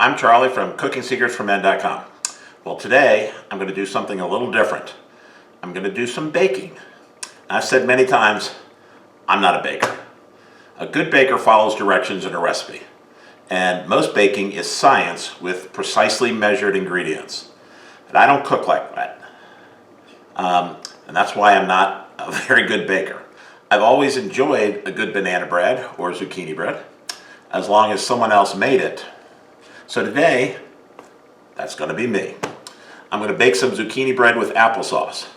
I'm Charlie from CookingSecretsForMen.com. Well, today I'm going to do something a little different. I'm going to do some baking. I've said many times, I'm not a baker. A good baker follows directions in a recipe. And most baking is science with precisely measured ingredients. But I don't cook like that. And that's why I'm not a very good baker. I've always enjoyed a good banana bread or zucchini bread, as long as someone else made it. So today, that's going to be me. I'm going to bake some zucchini bread with applesauce.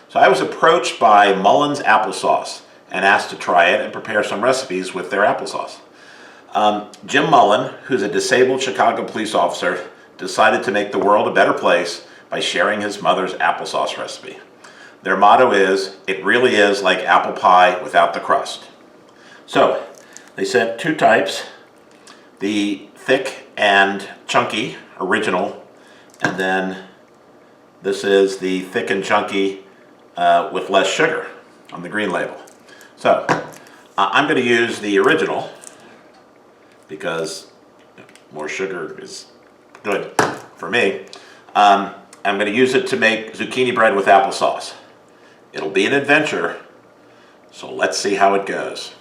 So I was approached by Mullen's Applesauce and asked to try it and prepare some recipes with their applesauce. Jim Mullen, who's a disabled Chicago police officer, decided to make the world a better place by sharing his mother's applesauce recipe. Their motto is, "It really is like apple pie without the crust." So, they sent two types, the thick and chunky original, and then this is the thick and chunky with less sugar on the green label. So, I'm going to use the original because more sugar is good for me. I'm going to use it to make zucchini bread with applesauce. It'll be an adventure, so let's see how it goes.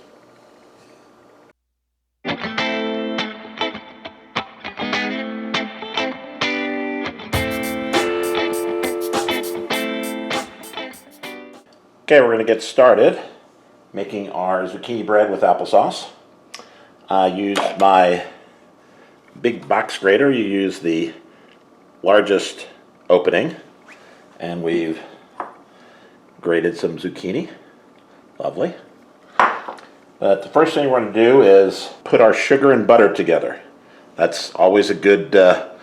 Okay, we're going to get started making our zucchini bread with applesauce. I used my big box grater. You use the largest opening, and we've grated some zucchini. Lovely. But the first thing we're going to do is put our sugar and butter together. That's always a good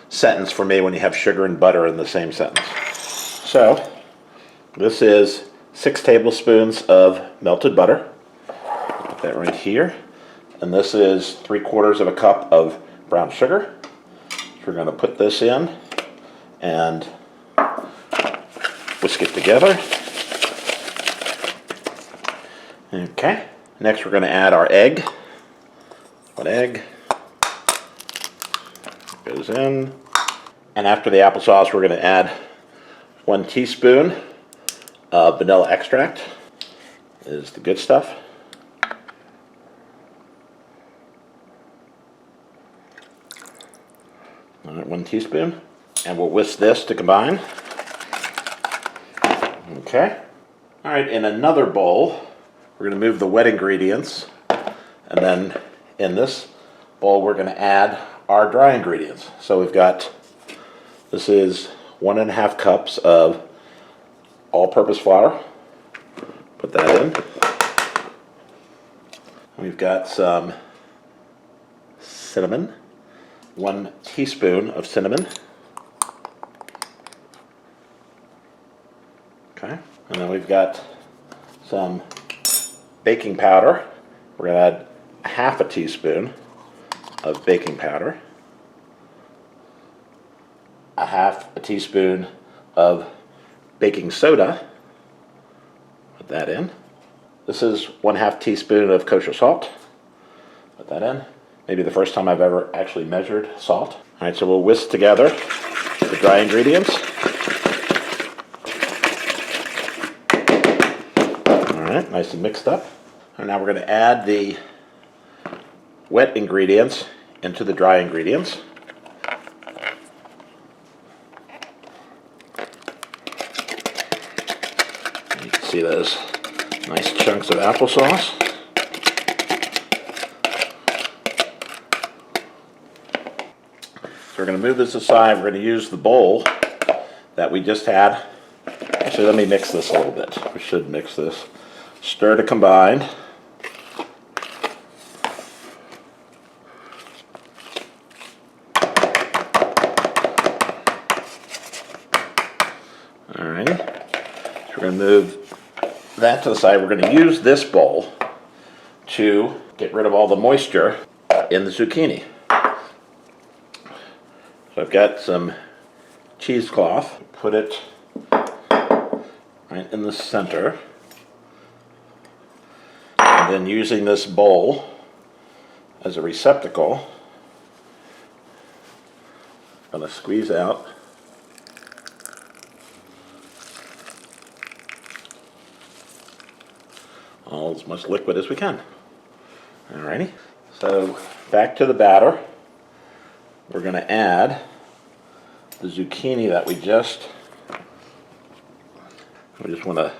sentence for me when you have sugar and butter in the same sentence. So this is 6 tablespoons of melted butter. Put that right here. And this is 3/4 of a cup of brown sugar. So we're going to put this in and whisk it together. Okay. Next we're going to add our egg. One egg goes in. And after the applesauce, we're going to add 1 teaspoon of vanilla extract. This is the good stuff. All right, 1 teaspoon. And we'll whisk this to combine. Okay. All right, in another bowl, we're going to move the wet ingredients. And then in this bowl, we're going to add our dry ingredients. So we've got, this is 1½ cups of all-purpose flour. Put that in. We've got some cinnamon. 1 teaspoon of cinnamon. Okay, and then we've got some baking powder. We're going to add 1/2 teaspoon of baking powder. 1/2 teaspoon of baking soda. Put that in. This is 1/2 teaspoon of kosher salt. Put that in. Maybe the first time I've ever actually measured salt. All right, so we'll whisk together the dry ingredients. All right, nice and mixed up. And now we're going to add the wet ingredients into the dry ingredients. You can see those nice chunks of applesauce. So we're going to move this aside. We're going to use the bowl that we just had. Actually, let me mix this a little bit. We should mix this. Stir to combine. Alrighty. So we're going to move that to the side. We're going to use this bowl to get rid of all the moisture in the zucchini. So I've got some cheesecloth. Put it right in the center. And then using this bowl as a receptacle, Gonna squeeze out all as much liquid as we can. Alrighty. So back to the batter. We're gonna add the zucchini that we just want to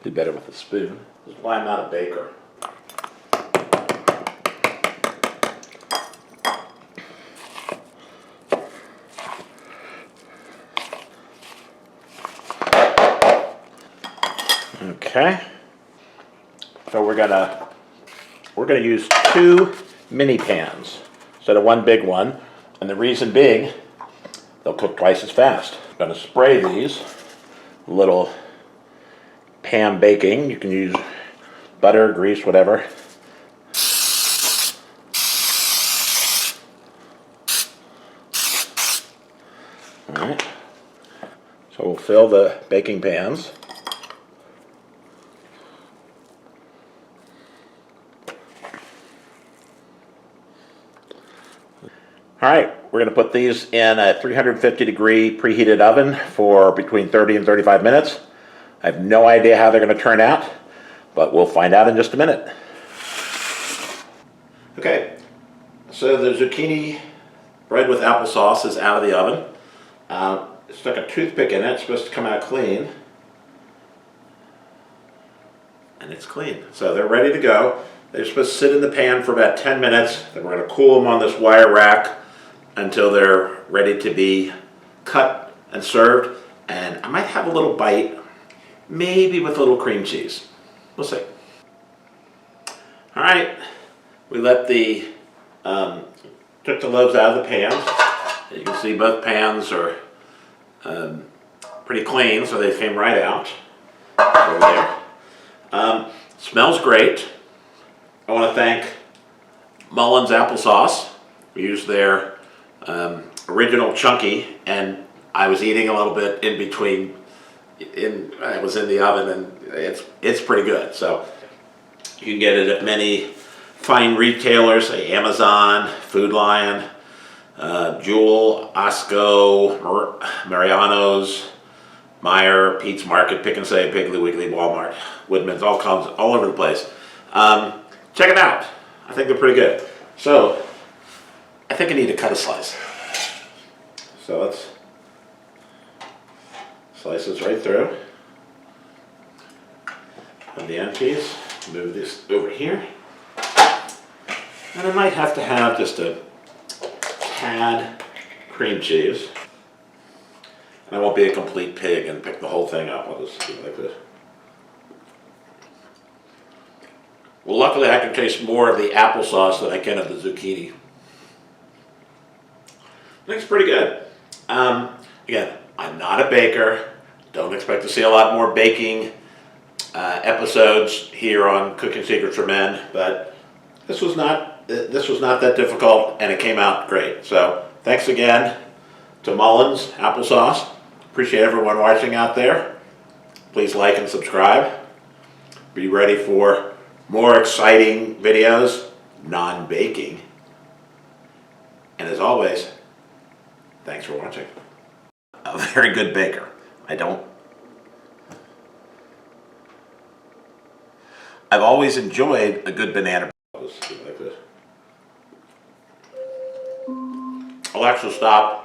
do better with a spoon. This is why I'm not a baker. Okay. So we're gonna use 2 mini pans instead of 1 big one, and the reason being, they'll cook twice as fast. I'm gonna spray these little pan baking. You can use butter, grease, whatever. All right. So we'll fill the baking pans. All right, we're going to put these in a 350-degree preheated oven for between 30 and 35 minutes. I have no idea how they're going to turn out, but we'll find out in just a minute. Okay, so the zucchini bread with applesauce is out of the oven. Stuck a toothpick in it. It's supposed to come out clean. And it's clean. So they're ready to go. They're supposed to sit in the pan for about 10 minutes. Then we're going to cool them on this wire rack until they're ready to be cut and served. And I might have a little bite, maybe with a little cream cheese. We'll see. All right, we let took the loaves out of the pans. As you can see, both pans are pretty clean, so they came right out over there. Smells great. I want to thank Mullen's Applesauce. We used their original chunky, and I was eating a little bit in between. I was in the oven, and it's pretty good. So you can get it at many fine retailers, say Amazon, Food Lion, Jewel, Osco, Mariano's, Meijer, Pete's Market, Pick and Save, Piggly Wiggly, Walmart, Woodman's, all over the place. Check it out. I think they're pretty good. So I think I need to cut a slice. So let's slice this right through. On the end piece, move this over here. And I might have to have just a tad cream cheese. And I won't be a complete pig and pick the whole thing up. I'll just do it like this. Well, luckily I can taste more of the applesauce than I can of the zucchini. I think it's pretty good. Again, I'm not a baker. Don't expect to see a lot more baking episodes here on Cooking Secrets for Men, but this was not that difficult, and it came out great. So thanks again to Mullen's Applesauce. Appreciate everyone watching out there. Please like and subscribe. Be ready for more exciting videos, non-baking. And as always, thanks for watching. A very good baker. I've always enjoyed a good banana. I'll just do it like this. Alexa, stop.